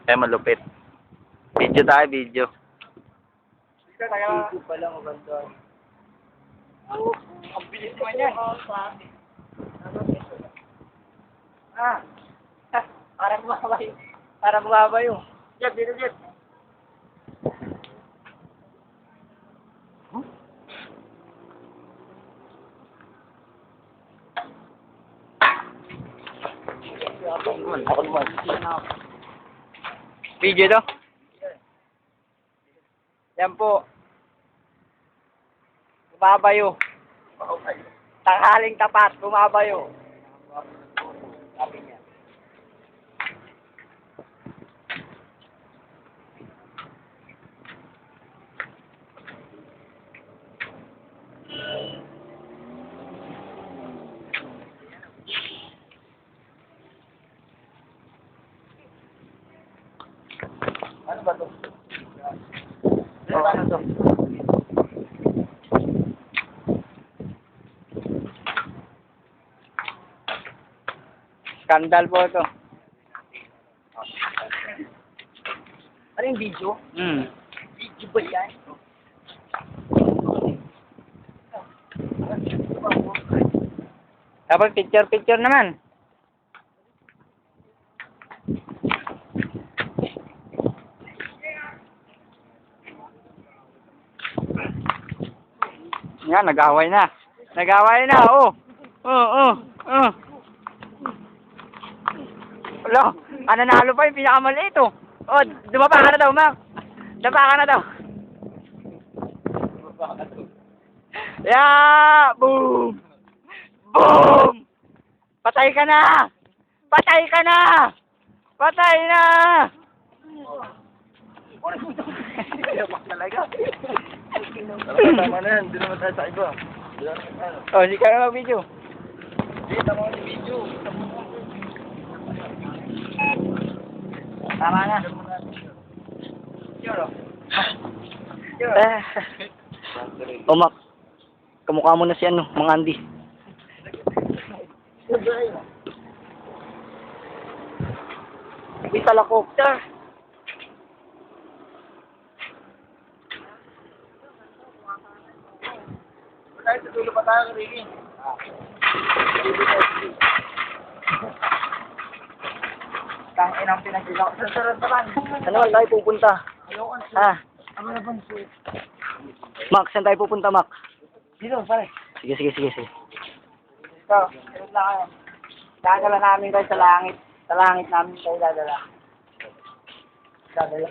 Eh, malupit. Video tayo, video. Video pa lang maganda. Ang bilis naman yan. Ah. Para bumabay. Para bumabay yun. Jet, dito, Jet. Ako naman. Video to? Yan po. Bumabayo. Tanghaling tapat, bumabayo. Sabi niya. Ano ba to? Ano to? Skandal po ito. Ano yung video? Video ba yan? Dapat picture naman. Yan, nag-away na. Nag-away na, oh. Wala, nanalo pa yung pinakamaliit, oh. Oh, dumapa ka na daw, Mac. Dumapa ka na daw. Yeah! Boom! Boom! Patay ka na! Patay ka na! Patay na! Yamak talaga. Tama na yan, hindi naman tayo sa iba. Oh, hindi ka na mag-video. Hindi, tama yung video. Tama na. Sure. Oh, Mac. Kamukha mo na si ano, Mang Andy. May helicopter. Tayo sa dulo pa tayo, Ricky. Tangin ang pinagbilang. Sarap naman. Saan naman tayo pupunta? Ayoko na. Ah, Ano na bang suit? Mac, saan tayo pupunta, Mac? Dito, pare. Sige. Ito, sunod na kayo. Dadala namin kayo sa langit. Sa langit namin kayo dadala. Dadala.